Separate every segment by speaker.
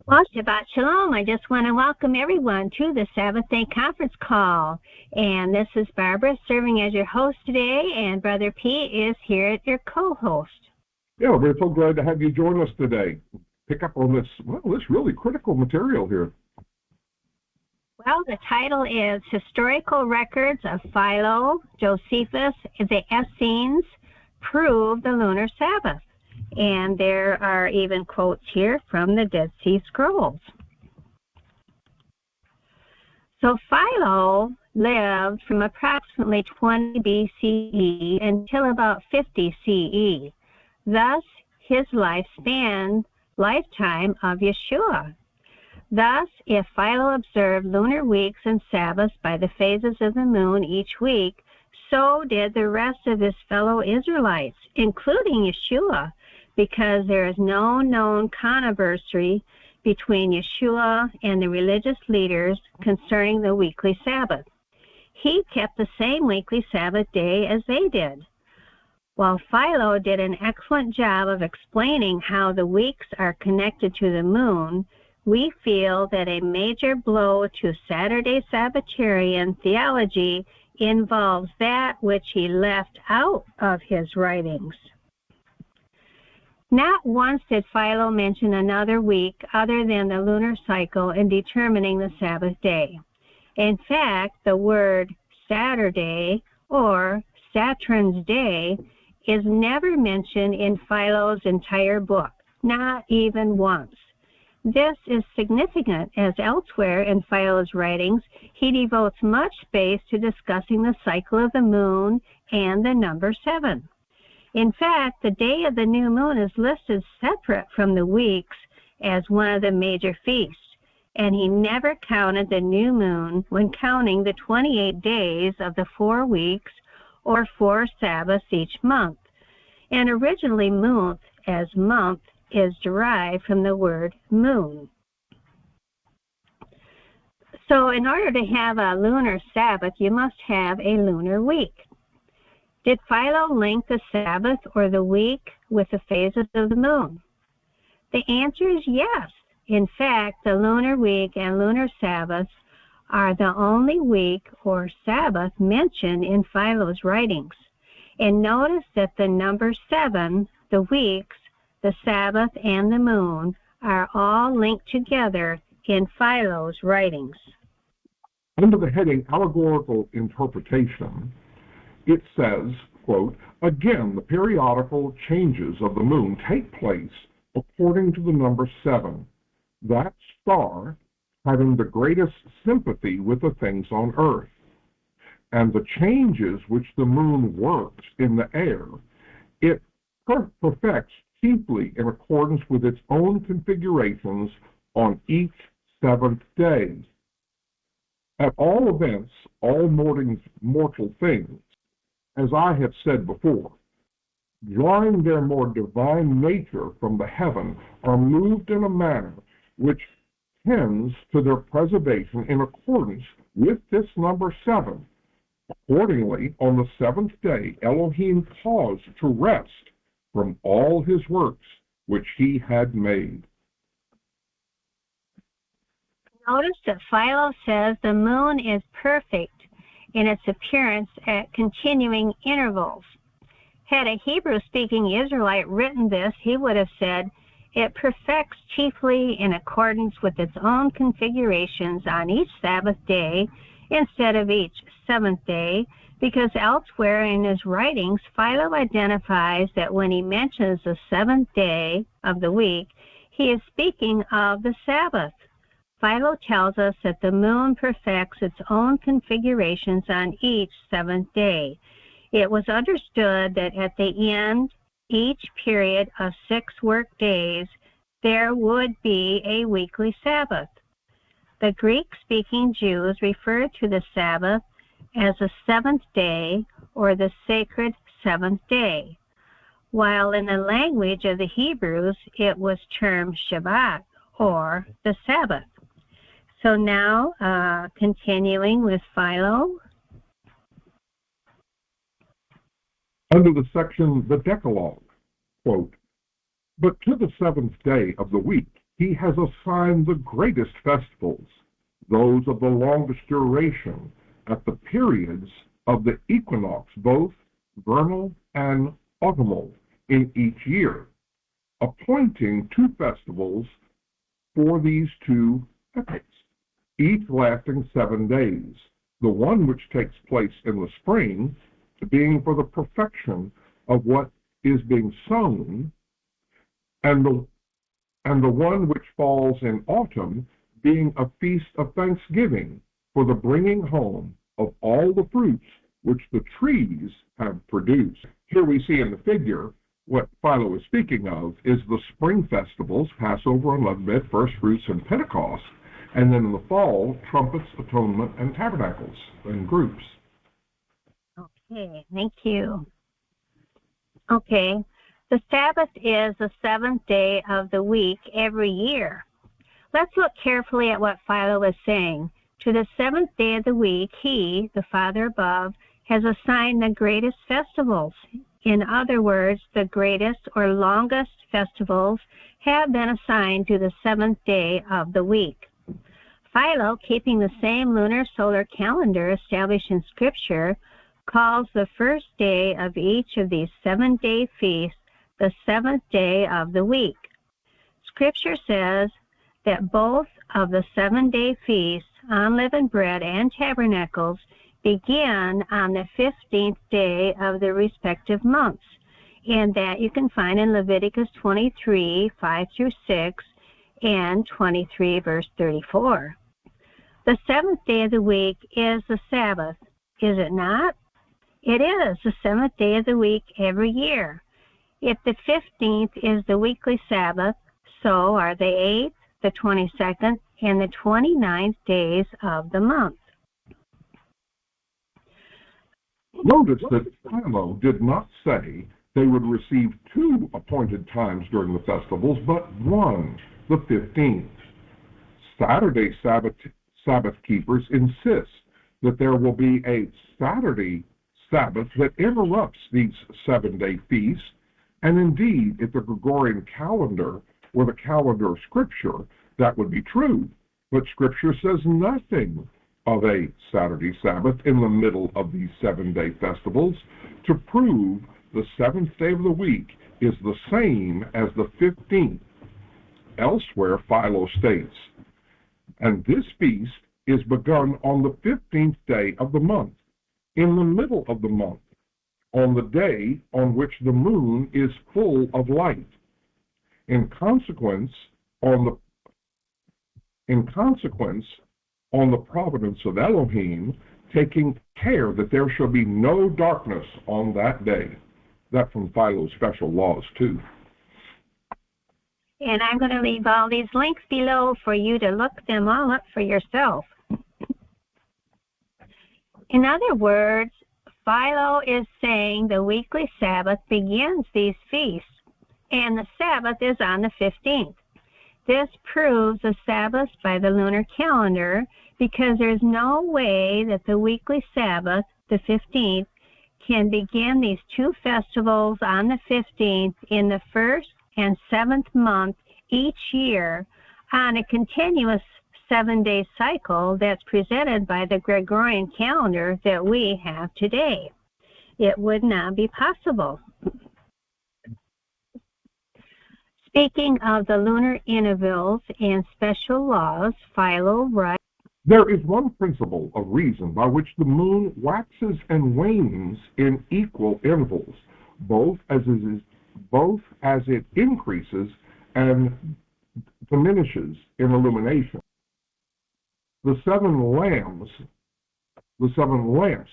Speaker 1: Well, Shabbat Shalom. I just want to welcome everyone to the Sabbath Day conference call. And this is Barbara serving as your host today, and Brother P is here as your co-host.
Speaker 2: Yeah, we're so glad to have you join us today. Pick up on this really critical material here.
Speaker 1: Well, the title is Historical Records of Philo, Josephus, the Essenes Prove the Lunar Sabbath. And there are even quotes here from the Dead Sea Scrolls. So Philo lived from approximately 20 BCE until about 50 CE. Thus, his lifetime of Yeshua. Thus, if Philo observed lunar weeks and Sabbaths by the phases of the moon each week, so did the rest of his fellow Israelites, including Yeshua, because there is no known controversy between Yeshua and the religious leaders concerning the weekly Sabbath. He kept the same weekly Sabbath day as they did. While Philo did an excellent job of explaining how the weeks are connected to the moon, we feel that a major blow to Saturday Sabbatarian theology involves that which he left out of his writings. Not once did Philo mention another week other than the lunar cycle in determining the Sabbath day. In fact, the word Saturday or Saturn's day is never mentioned in Philo's entire book, not even once. This is significant, as elsewhere in Philo's writings, he devotes much space to discussing the cycle of the moon and the number 7. In fact, the day of the new moon is listed separate from the weeks as one of the major feasts, and he never counted the new moon when counting the 28 days of the 4 weeks or 4 Sabbaths each month. And originally month is derived from the word moon. So in order to have a lunar Sabbath, you must have a lunar week. Did Philo link the Sabbath or the week with the phases of the moon? The answer is yes. In fact, the lunar week and lunar Sabbaths are the only week or Sabbath mentioned in Philo's writings. And notice that the number 7, the weeks, the Sabbath, and the moon are all linked together in Philo's writings.
Speaker 2: Under the heading Allegorical Interpretation, it says, quote, again, the periodical changes of the moon take place according to the number 7, that star having the greatest sympathy with the things on earth. And the changes which the moon works in the air, it perfects chiefly in accordance with its own configurations on each 7th day. At all events, all mortal things, as I have said before, drawing their more divine nature from the heaven, are moved in a manner which tends to their preservation in accordance with this number 7. Accordingly, on the 7th day, Elohim caused to rest from all his works which he had made.
Speaker 1: Notice that Philo says the moon is perfect in its appearance at continuing intervals. Had a Hebrew-speaking Israelite written this, he would have said, it perfects chiefly in accordance with its own configurations on each Sabbath day instead of each 7th day, because elsewhere in his writings, Philo identifies that when he mentions the 7th day of the week, he is speaking of the Sabbath. Philo tells us that the moon perfects its own configurations on each 7th day. It was understood that at the end, each period of 6 work days, there would be a weekly Sabbath. The Greek-speaking Jews referred to the Sabbath as the 7th day or the sacred 7th day, while in the language of the Hebrews, it was termed Shabbat or the Sabbath. So now, continuing with Philo.
Speaker 2: Under the section, the Decalogue, quote, but to the 7th day of the week He has assigned the greatest festivals, those of the longest duration, at the periods of the equinox, both vernal and autumnal, in each year, appointing 2 festivals for these 2 epochs, each lasting 7 days, the one which takes place in the spring being for the perfection of what is being sown, and the one which falls in autumn being a feast of thanksgiving for the bringing home of all the fruits which the trees have produced. Here we see in the figure what Philo is speaking of is the spring festivals, Passover, Unleavened Bread, First Fruits, and Pentecost, and then in the fall, trumpets, atonement, and tabernacles in groups.
Speaker 1: Okay, thank you. Okay, the Sabbath is the 7th day of the week every year. Let's look carefully at what Philo is saying. To the 7th day of the week, he, the Father above, has assigned the greatest festivals. In other words, the greatest or longest festivals have been assigned to the 7th day of the week. Philo, keeping the same lunar solar calendar established in Scripture, calls the first day of each of these 7-day feasts the 7th day of the week. Scripture says that both of the 7-day feasts, unleavened bread and tabernacles, begin on the 15th day of the respective months, and that you can find in Leviticus 23, 5-6, and 23, verse 34. The 7th day of the week is the Sabbath, is it not? It is the 7th day of the week every year. If the 15th is the weekly Sabbath, so are the 8th, the 22nd, and the 29th days of the month.
Speaker 2: Notice that Philo did not say they would receive 2 appointed times during the festivals, but 1, the 15th. Saturday Sabbath keepers insist that there will be a Saturday Sabbath that interrupts these 7-day feasts, and indeed, if the Gregorian calendar were the calendar of Scripture, that would be true. But Scripture says nothing of a Saturday Sabbath in the middle of these 7-day festivals to prove the 7th day of the week is the same as the 15th. Elsewhere, Philo states, and this feast is begun on the 15th day of the month, in the middle of the month, on the day on which the moon is full of light. In consequence, on the providence of Elohim, taking care that there shall be no darkness on that day. That from Philo's Special Laws, too.
Speaker 1: And I'm going to leave all these links below for you to look them all up for yourself. In other words, Philo is saying the weekly Sabbath begins these feasts, and the Sabbath is on the 15th. This proves the Sabbath by the lunar calendar, because there's no way that the weekly Sabbath, the 15th, can begin these 2 festivals on the 15th in the 1st and 7th month each year on a continuous 7-day cycle that's presented by the Gregorian calendar that we have today. It would not be possible. Speaking of the lunar intervals and special laws, Philo writes,
Speaker 2: there is one principle of reason by which the moon waxes and wanes in equal intervals, both as it increases and diminishes in illumination. The seven lamps,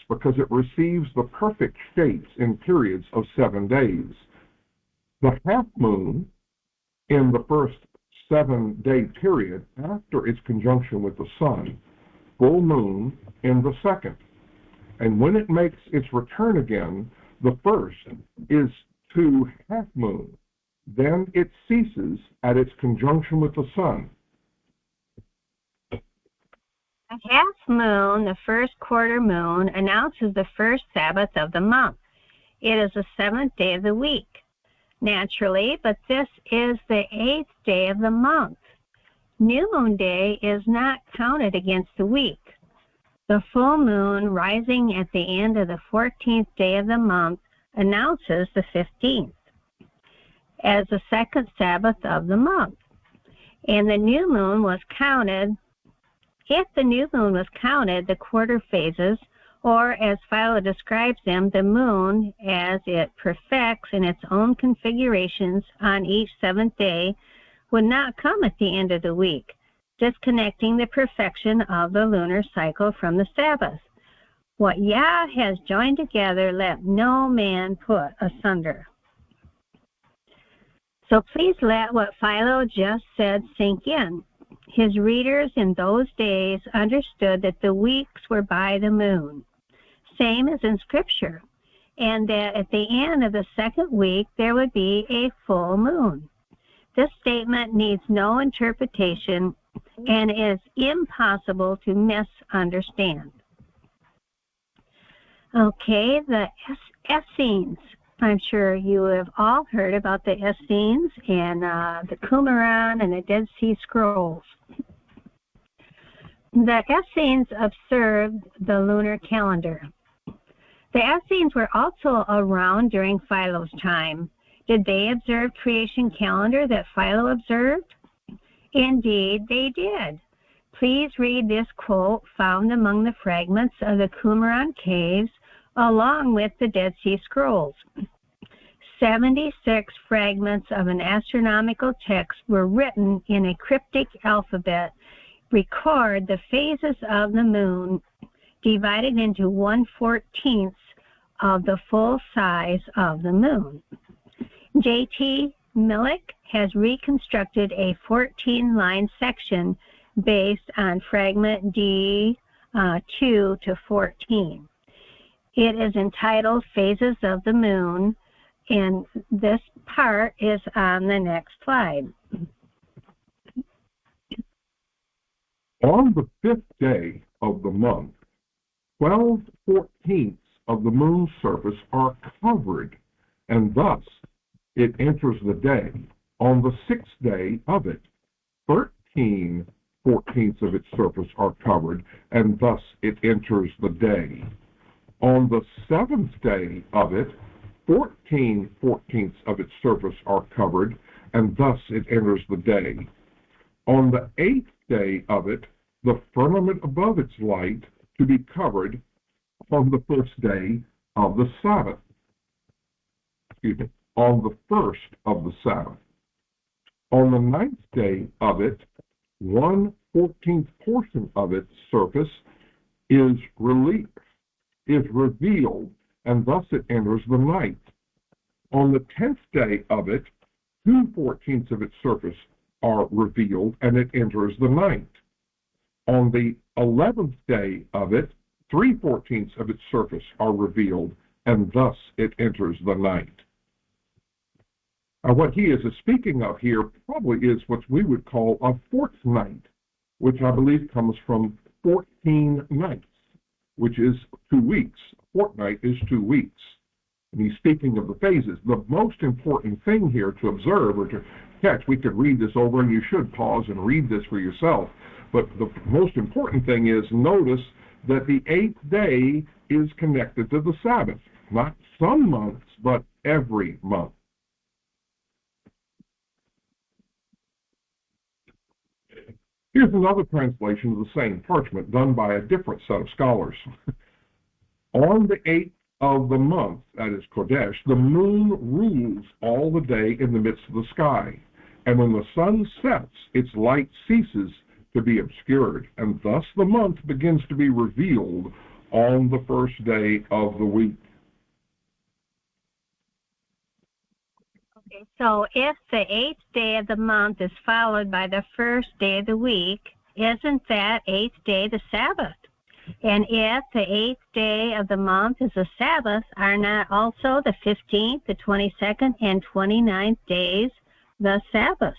Speaker 2: because it receives the perfect shapes in periods of 7 days. The half moon in the first 7-day period after its conjunction with the sun, full moon in the second. And when it makes its return again, the first is to half moon. Then it ceases at its conjunction with the sun.
Speaker 1: A half moon, the first quarter moon, announces the first Sabbath of the month. It is the 7th day of the week. Naturally, but this is the 8th day of the month. New moon day is not counted against the week. The full moon rising at the end of the 14th day of the month announces the 15th as the second Sabbath of the month. And the new moon was counted, if the new moon was counted, the quarter phases, or as Philo describes them, the moon as it perfects in its own configurations on each seventh day, would not come at the end of the week, disconnecting the perfection of the lunar cycle from the Sabbath. What Yah has joined together, let no man put asunder. So please let what Philo just said sink in. His readers in those days understood that the weeks were by the moon, same as in Scripture, and that at the end of the second week there would be a full moon. This statement needs no interpretation and is impossible to misunderstand. Okay, the Essenes. I'm sure you have all heard about the Essenes and the Qumran and the Dead Sea Scrolls. The Essenes observed the lunar calendar. The Essenes were also around during Philo's time. Did they observe creation calendar that Philo observed? Indeed, they did. Please read this quote found among the fragments of the Qumran caves along with the Dead Sea Scrolls. 76 fragments of an astronomical text were written in a cryptic alphabet, record the phases of the moon divided into 1/14 of the full size of the moon. J.T. Milik has reconstructed a 14-line section based on fragment D 2 to 14. It is entitled Phases of the Moon, and this part is on the next slide.
Speaker 2: On the 5th day of the month, 12/14 of the moon's surface are covered, and thus it enters the day. On the 6th day of it, 13/14 of its surface are covered, and thus it enters the day. On the 7th day of it, 14/14 of its surface are covered, and thus it enters the day. On the 8th day of it, the firmament above its light to be covered on the first day of the Sabbath. On the first of the Sabbath. On the 9th day of it, 1/14 portion of its surface is revealed, and thus it enters the night. On the 10th day of it, 2/14 of its surface are revealed, and it enters the night. On the 11th day of it, 3/14 of its surface are revealed, and thus it enters the night. What he is speaking of here probably is what we would call a fortnight, which I believe comes from 14 nights, which is 2 weeks. A fortnight is 2 weeks. And he's speaking of the phases. The most important thing here to observe or to catch, we could read this over, and you should pause and read this for yourself, but the most important thing is notice that the 8th day is connected to the Sabbath. Not some months, but every month. Here's another translation of the same parchment done by a different set of scholars. On the 8th of the month, that is Kodesh, the moon rules all the day in the midst of the sky. And when the sun sets, its light ceases to be obscured, and thus the month begins to be revealed on the first day of the week.
Speaker 1: Okay, so if the 8th day of the month is followed by the first day of the week, isn't that 8th day the Sabbath? And if the 8th day of the month is a Sabbath, are not also the 15th, the 22nd, and 29th days the Sabbaths?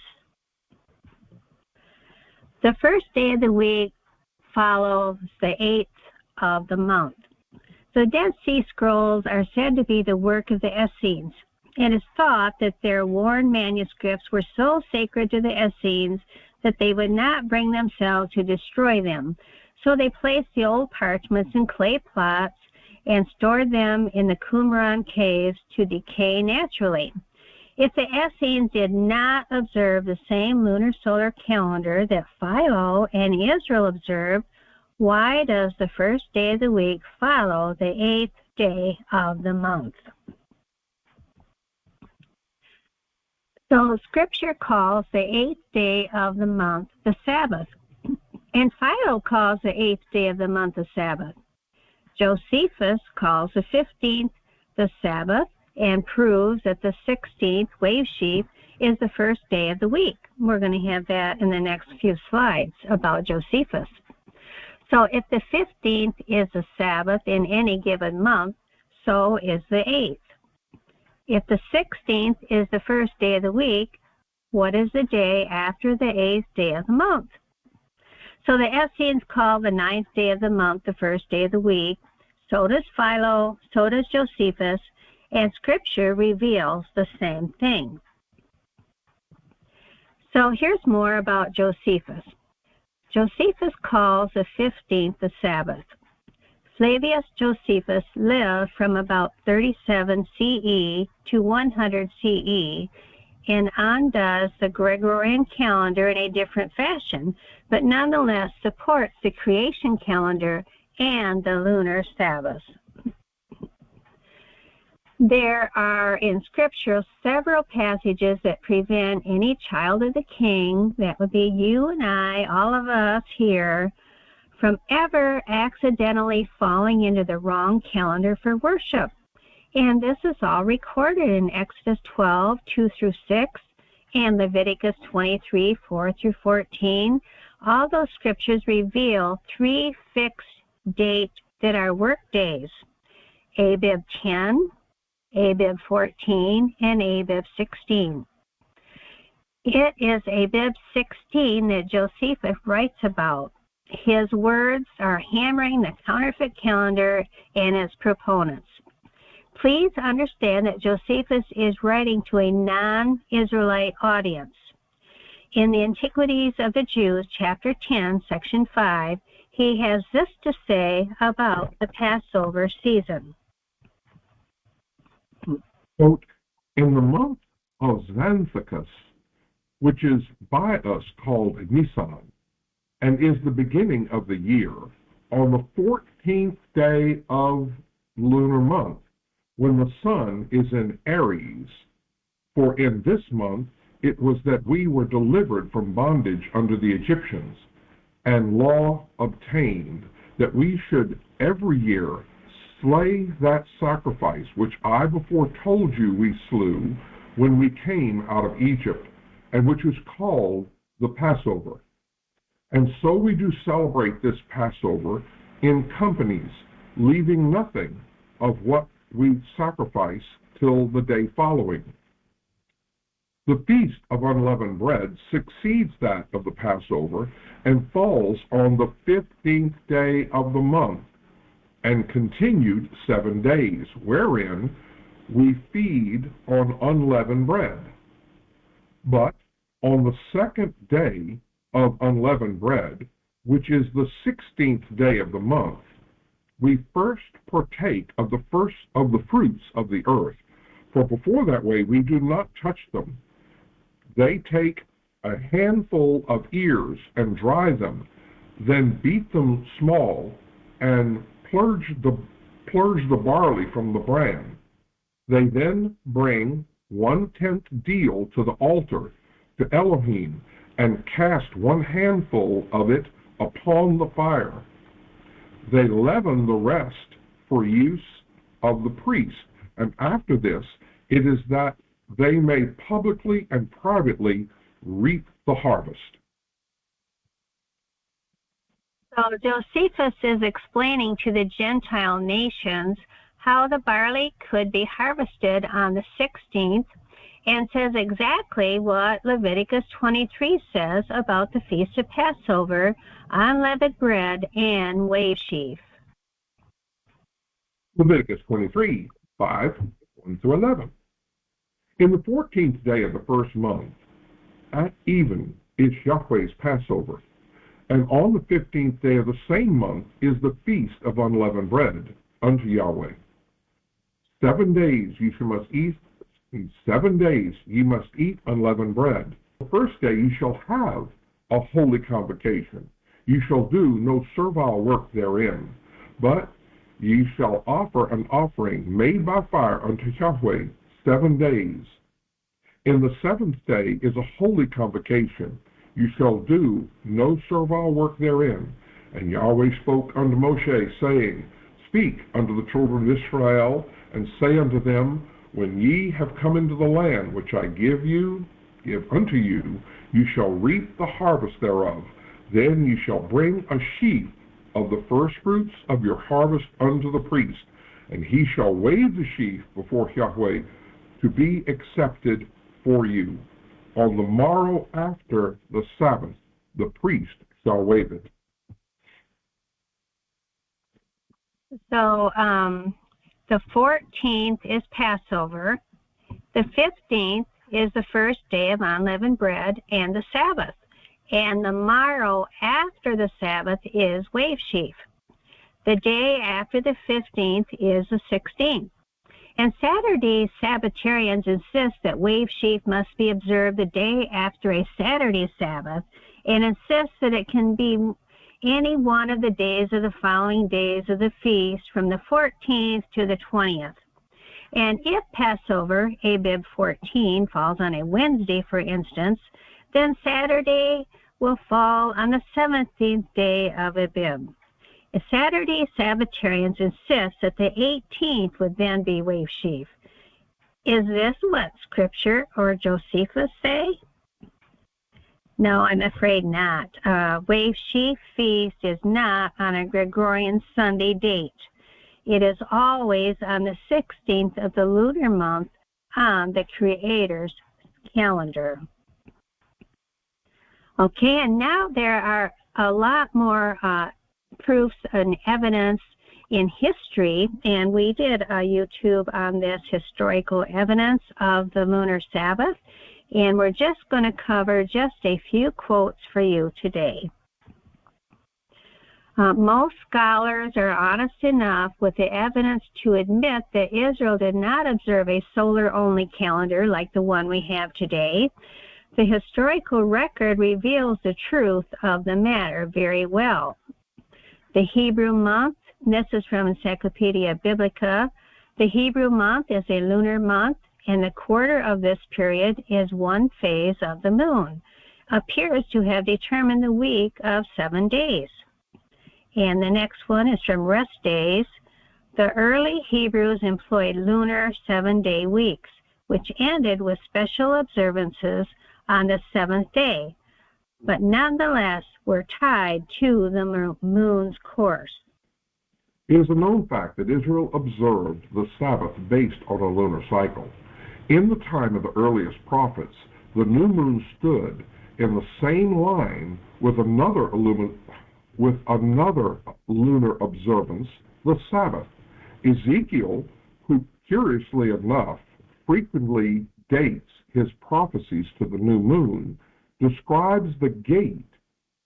Speaker 1: The first day of the week follows the 8th of the month. The Dead Sea Scrolls are said to be the work of the Essenes. It is thought that their worn manuscripts were so sacred to the Essenes that they would not bring themselves to destroy them. So they placed the old parchments in clay pots and stored them in the Qumran caves to decay naturally. If the Essenes did not observe the same lunar solar calendar that Philo and Israel observed, why does the first day of the week follow the 8th day of the month? So Scripture calls the 8th day of the month the Sabbath, and Philo calls the 8th day of the month the Sabbath. Josephus calls the 15th the Sabbath and proves that the 16th wave sheaf is the first day of the week. We're going to have that in the next few slides about Josephus. So if the 15th is the Sabbath in any given month, so is the 8th. If the 16th is the first day of the week, what is the day after the 8th day of the month? So the Essenes call the 9th day of the month the first day of the week. So does Philo, so does Josephus, and Scripture reveals the same thing. So here's more about Josephus. Josephus calls the 15th the Sabbath. Flavius Josephus lived from about 37 CE to 100 CE and undoes the Gregorian calendar in a different fashion, but nonetheless supports the creation calendar and the lunar Sabbaths. There are in Scripture several passages that prevent any child of the king, that would be you and I, all of us here, from ever accidentally falling into the wrong calendar for worship. And this is all recorded in Exodus 12, 2 through 6, and Leviticus 23, 4 through 14. All those scriptures reveal 3 fixed dates that are work days: Abib 10, Abib 14, and Abib 16. It is Abib 16 that Josephus writes about. His words are hammering the counterfeit calendar and its proponents. Please understand that Josephus is writing to a non-Israelite audience. In the Antiquities of the Jews, chapter 10, section 5, he has this to say about the Passover season.
Speaker 2: Quote, in the month of Xanthicus, which is by us called Nisan, and is the beginning of the year, on the 14th day of lunar month, when the sun is in Aries, for in this month it was that we were delivered from bondage under the Egyptians, and law obtained that we should every year slay that sacrifice which I before told you we slew when we came out of Egypt, and which was called the Passover. And so we do celebrate this Passover in companies, leaving nothing of what we sacrifice till the day following. The Feast of Unleavened Bread succeeds that of the Passover and falls on the 15th day of the month, and continued 7 days, wherein we feed on unleavened bread. But on the 2nd day of unleavened bread, which is the 16th day of the month, we first partake of the fruits of the earth, for before that way we do not touch them. They take a handful of ears and dry them, then beat them small, and purge the barley from the bran. They then bring 1/10 deal to the altar to Elohim, and cast 1 handful of it upon the fire. They leaven the rest for use of the priest, and after this it is that they may publicly and privately reap the harvest.
Speaker 1: So Josephus is explaining to the Gentile nations how the barley could be harvested on the 16th, and says exactly what Leviticus 23 says about the Feast of Passover, unleavened bread, and wave sheaf.
Speaker 2: Leviticus 23, 5, 1 through 11. In the 14th day of the first month, at even, is Yahweh's Passover. And on the 15th day of the same month is the feast of unleavened bread unto Yahweh. 7 days ye must eat. 7 days ye must eat unleavened bread. The first day ye shall have a holy convocation. Ye shall do no servile work therein, but ye shall offer an offering made by fire unto Yahweh 7 days. In the 7th day is a holy convocation. You shall do no servile work therein. And Yahweh spoke unto Moshe, saying, Speak unto the children of Israel, and say unto them, When ye have come into the land which I give unto you, you shall reap the harvest thereof. Then ye shall bring a sheaf of the firstfruits of your harvest unto the priest, and he shall wave the sheaf before Yahweh to be accepted for you. On the morrow after the Sabbath, the priest shall wave it.
Speaker 1: So the 14th is Passover. The 15th is the first day of unleavened bread and the Sabbath. And the morrow after the Sabbath is wave sheaf. The day after the 15th is the 16th. And Saturday Sabbatarians insist that wave sheaf must be observed the day after a Saturday Sabbath, and insist that it can be any one of the days of the following days of the feast from the 14th to the 20th. And if Passover, Abib 14, falls on a Wednesday, for instance, then Saturday will fall on the 17th day of Abib. Saturday Sabbatarians insist that the 18th would then be wave sheaf. Is this what Scripture or Josephus say? No, I'm afraid not. Wave sheaf feast is not on a Gregorian Sunday date. It is always on the 16th of the lunar month on the Creator's calendar. Okay, and now there are a lot more proofs and evidence in history, and we did a YouTube on this historical evidence of the lunar Sabbath, and we're just going to cover just a few quotes for you today. Most scholars are honest enough with the evidence to admit that Israel did not observe a solar-only calendar like the one we have today. The historical record reveals the truth of the matter very well. The Hebrew month, this is from Encyclopedia Biblica, the Hebrew month is a lunar month, and the quarter of this period is one phase of the moon, appears to have determined the week of 7 days. And the next one is from Rest Days. The early Hebrews employed lunar 7-day weeks, which ended with special observances on the 7th day, but nonetheless were tied to the moon's course.
Speaker 2: It is a known fact that Israel observed the Sabbath based on a lunar cycle. In the time of the earliest prophets, the new moon stood in the same line with another lunar observance, the Sabbath. Ezekiel, who curiously enough frequently dates his prophecies to the new moon, describes the gate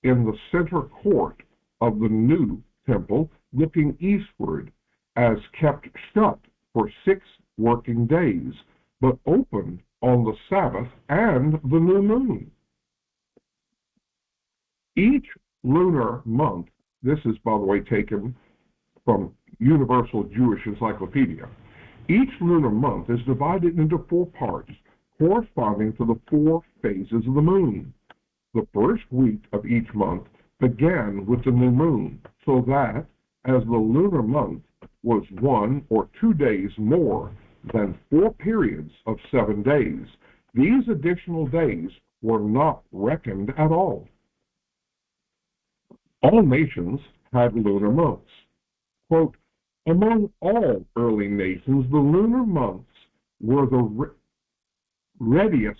Speaker 2: in the center court of the new temple looking eastward as kept shut for 6 working days, but opened on the Sabbath and the new moon. Each lunar month, this is, by the way, taken from Universal Jewish Encyclopedia, each lunar month is divided into 4 parts, corresponding to the 4 phases of the moon. The first week of each month began with the new moon, so that, as the lunar month was 1 or 2 days more than 4 periods of 7 days, these additional days were not reckoned at all. All nations had lunar months. Quote, among all early nations, the lunar months were the readiest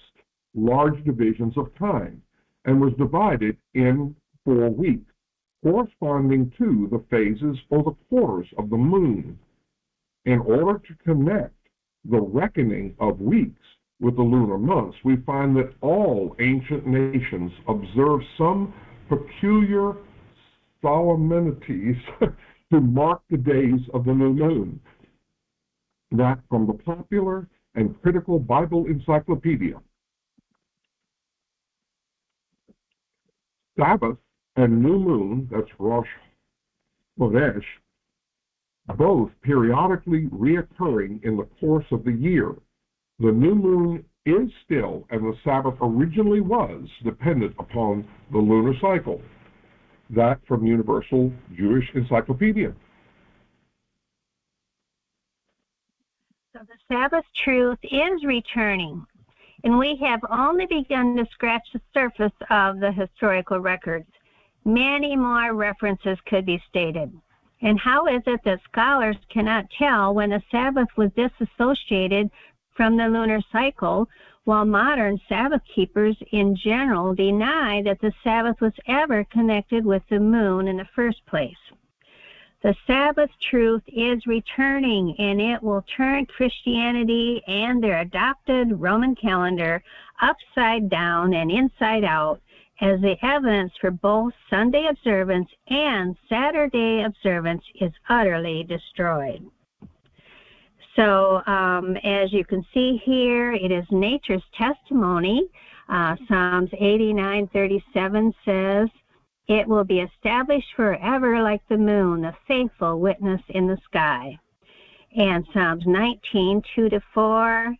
Speaker 2: large divisions of time, and was divided in 4 weeks, corresponding to the phases or the quarters of the moon. In order to connect the reckoning of weeks with the lunar months, we find that all ancient nations observe some peculiar solemnities to mark the days of the new moon. That from the popular and critical Bible Encyclopedia. Sabbath and new moon, that's Rosh Chodesh, both periodically reoccurring in the course of the year. The new moon is still, and the Sabbath originally was, dependent upon the lunar cycle. That from Universal Jewish Encyclopedia.
Speaker 1: So the Sabbath truth is returning, and we have only begun to scratch the surface of the historical records. Many more references could be stated. And how is it that scholars cannot tell when the Sabbath was disassociated from the lunar cycle, while modern Sabbath keepers in general deny that the Sabbath was ever connected with the moon in the first place? The Sabbath truth is returning, and it will turn Christianity and their adopted Roman calendar upside down and inside out, as the evidence for both Sunday observance and Saturday observance is utterly destroyed. So as you can see here, it is nature's testimony. Psalms 89:37 says, "It will be established forever like the moon, the faithful witness in the sky." And Psalms 19:2-4,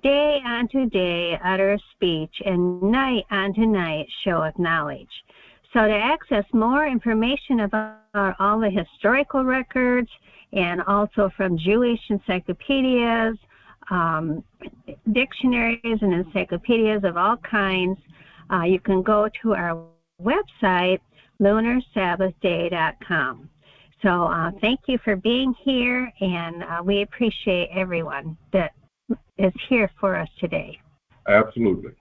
Speaker 1: "Day unto day uttereth speech, and night unto night showeth knowledge." So to access more information about all the historical records, and also from Jewish encyclopedias, dictionaries and encyclopedias of all kinds, you can go to our website, LunarSabbathDay.com. So thank you for being here, and we appreciate everyone that is here for us today.
Speaker 2: Absolutely.